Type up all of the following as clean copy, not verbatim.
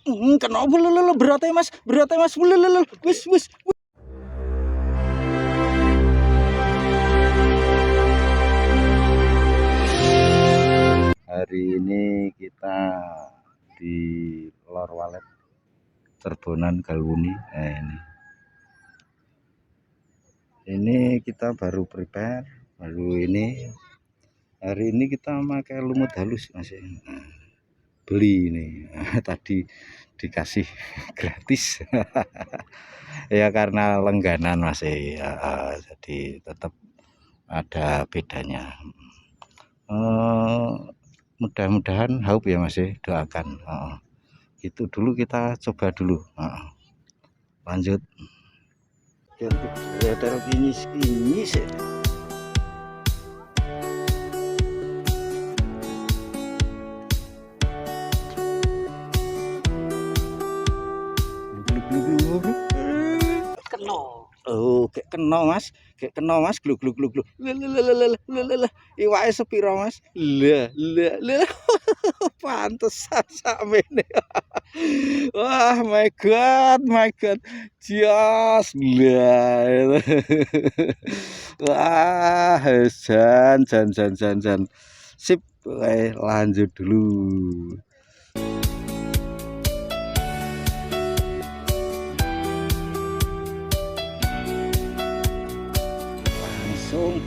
Kenapa lho beratnya mas, wis wis. Hari ini kita di Lor Walet Terbonan Galwuni. Ini kita baru prepare, ini hari ini kita pakai lumut halus mas. Beli ini tadi dikasih gratis ya karena lengganan mas ya, jadi tetap ada bedanya. Mudah-mudahan haup ya mas, doakan. Itu dulu kita coba dulu. Lanjut ini sih. Kayak kena mas, gluk iwake sepiro mas, lah pantesan sakmene. Wah my god jos lah. Wah jan sip, lanjut dulu.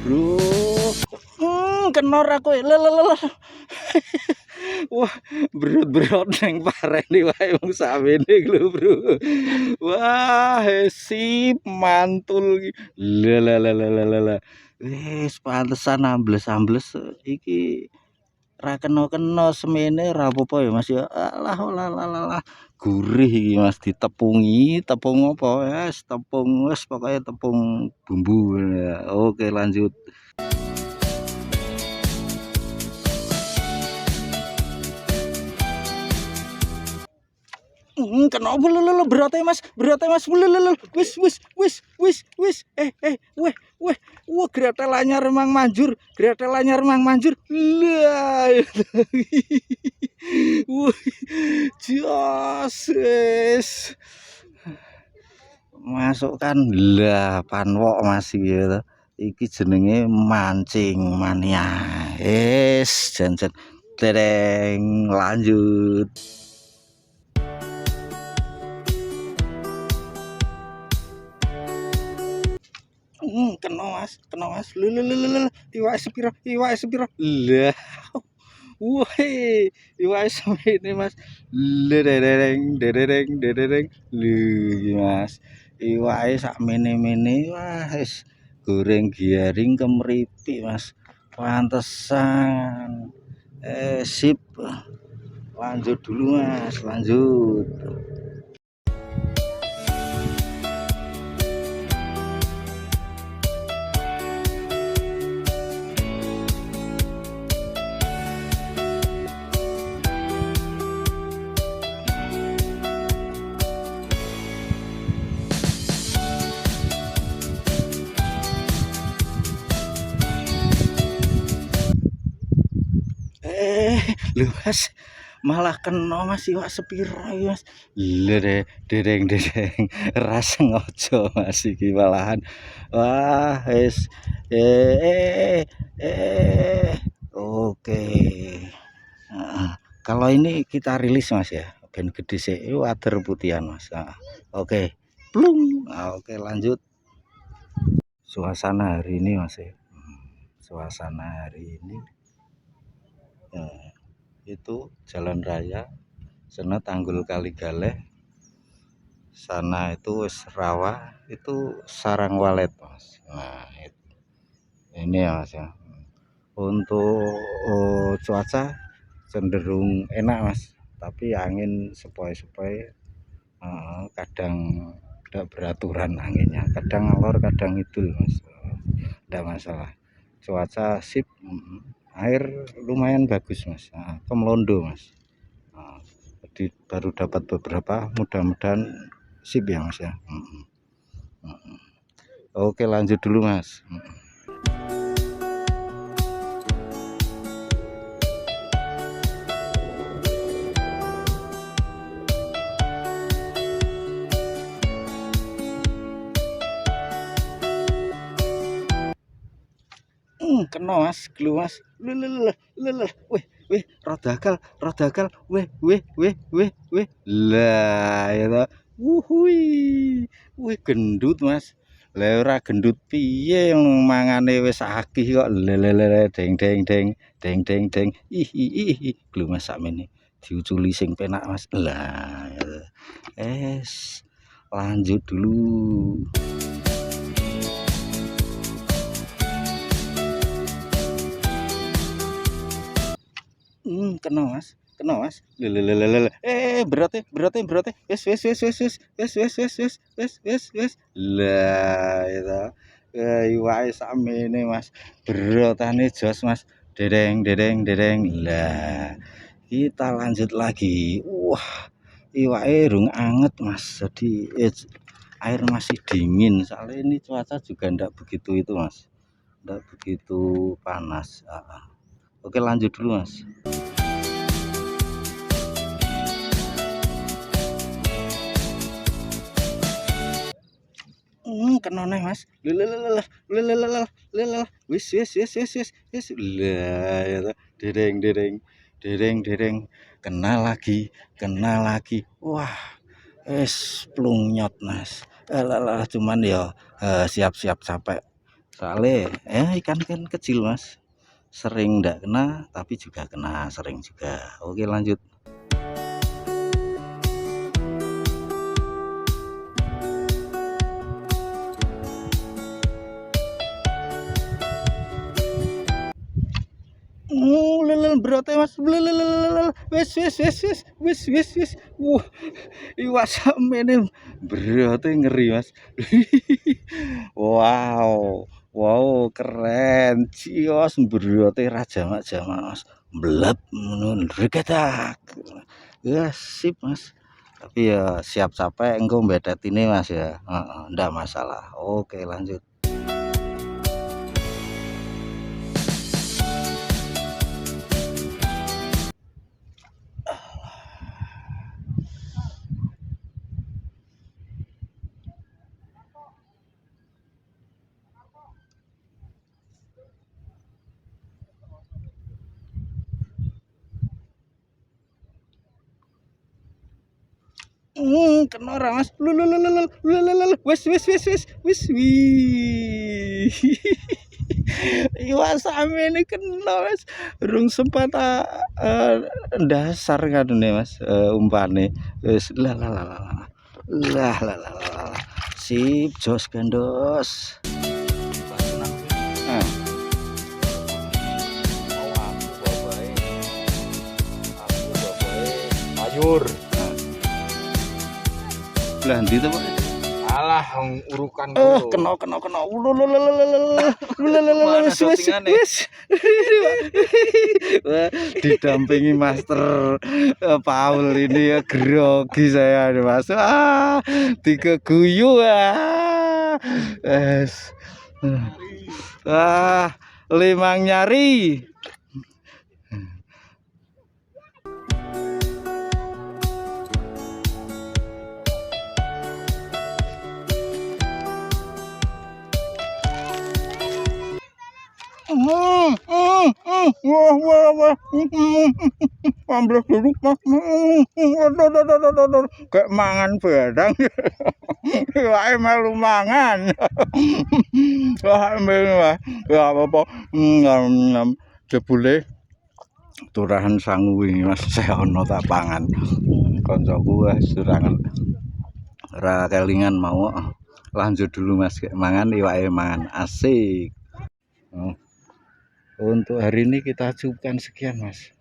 Bro, kenor aku wah berot neng pareni wae wong samene lho bro. Wah sip mantul lah wis pantesan ambles iki ra kena semene ra apa-apa ya mas ya. Alah gurih iki mas, ditepungi tepung apa wis tepung wis pokoknya tepung bumbu ya. Oke lanjut. Kenapa lho beratnya mas, wis weh wah gretel anyar mang manjur lah. Wah jos masukkan lah panwok masih gitu. Iki jenenge mancing mania. Jan tereng lanjut. Kena mas iwake sepiro lah. Wah iwake semene mas, dereng mas, iwake sak mene wah wis goreng giaring kemripik mas, pantesan. Sip, lanjut dulu mas, lanjut. Lho mas, malah kena mas iwak sepiro mas. Dereng rasa ngojo mas iki malahan. Wah wis oke. Kalau ini kita rilis mas ya, ben gede sih, wader putihan mas. Oke plung. Oke lanjut. Suasana hari ini mas ya, suasana hari ini itu jalan raya, sana Tanggul Kaligaleh, sana itu wis rawa, itu Sarang Walet mas. Nah ini ya mas ya. Untuk cuaca cenderung enak mas, tapi angin sepoi-sepoi, kadang tidak beraturan anginnya, kadang ngalor kadang idul mas, tidak masalah. Cuaca sip, air lumayan bagus mas, kemelondo mas. Jadi baru dapat beberapa, mudah-mudahan sip ya mas ya. Oke lanjut dulu mas. Kena mas, gelu mas. Lelelelelelelel. Weh, rodagal, weh. Lah, ya toh. Wuhui, wih gendut mas. Lah ora gendut piye mangane wis akeh kok. Lelelele, deng. Ih, gelu mas sakmene. Diuculi sing penak mas. Lah, lanjut dulu. Kena mas, lelelelele, beratnya, wes, lah, itu, iwake sakmene mas, berotane jos mas, dereng, lah, kita lanjut lagi, wah, iwake rung anget mas, jadi air masih dingin, soalnya ini cuaca juga ndak begitu itu mas, ndak begitu panas. Oke lanjut dulu mas. Kena neh mas, lelelelelelelelelelelel, wis, lah ya toh, dereng, kena lagi, wah, plungnyot mas, cuman ya siap-siap capek, soalnya ikan kan kecil mas, sering ndak kena, tapi juga kena sering juga. Oke lanjut. Beratnya mas, wis, wah, iwak sakmene beratnya ngeri mas. wow, keren, cios beratnya raja mas, belap, regatak, ya sip mas. Tapi ya siap capek, engkau bedet ini mas ya, ndak masalah. Oke lanjut. Kena orang mas, wis, wih, iwak ini kena mas, rung sempat dasar kan nih mas, umpane, wis lah, sip, jos gandos. Sayur. Belah ndi to, Pak? Alah urukan dulu. Kena. Wis. Didampingi Master Paul ini ya grogi saya Mas. Dikeguyu limang nyari. Wah. Ambles dulu mas. Kayak mangan barang. Wae melu mangan. Wah, ya apa jebule turahan sangu wingi Mas saya ono tak pangan. Kancaku surangan ora kelingan mau. Lanjut dulu Mas, mangan iwake mangan asik. Untuk hari ini kita cukupkan sekian Mas.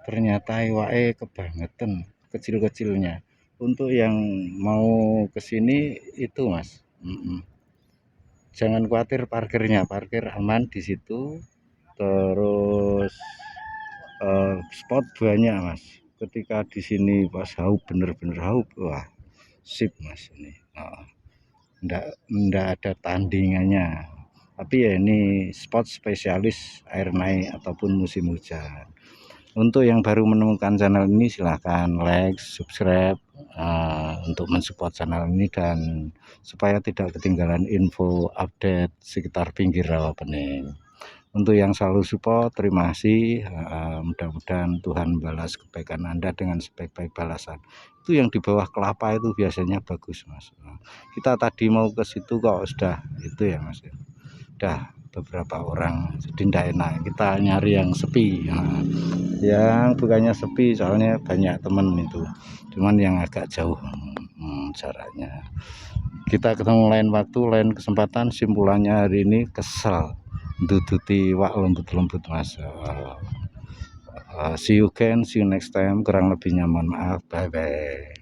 Ternyata iwake kebangetan kecil-kecilnya. Untuk yang mau kesini itu Mas, jangan khawatir parkirnya, parkir aman di situ. Terus spot banyak Mas. Ketika di sini pas haup bener-bener haup, wah sip Mas ini. Ndak ada tandingannya. Tapi ya ini spot spesialis air naik ataupun musim hujan. Untuk yang baru menemukan channel ini silahkan like, subscribe untuk mensupport channel ini dan supaya tidak ketinggalan info update sekitar pinggir rawa pening. Untuk yang selalu support, terima kasih. Mudah-mudahan Tuhan balas kebaikan Anda dengan sebaik-baik balasan. Itu yang di bawah kelapa itu biasanya bagus, Mas. Kita tadi mau ke situ kok sudah itu ya, Mas. Udah beberapa orang, jadi tidak enak. Kita nyari yang sepi, yang bukannya sepi, soalnya banyak temen itu. Cuman yang agak jauh jaraknya. Kita ketemu lain waktu, lain kesempatan. Simpulannya hari ini kesel duduti wak lembut-lembut, Mas. See you again, see you next time. Kurang lebihnya mohon maaf, bye bye.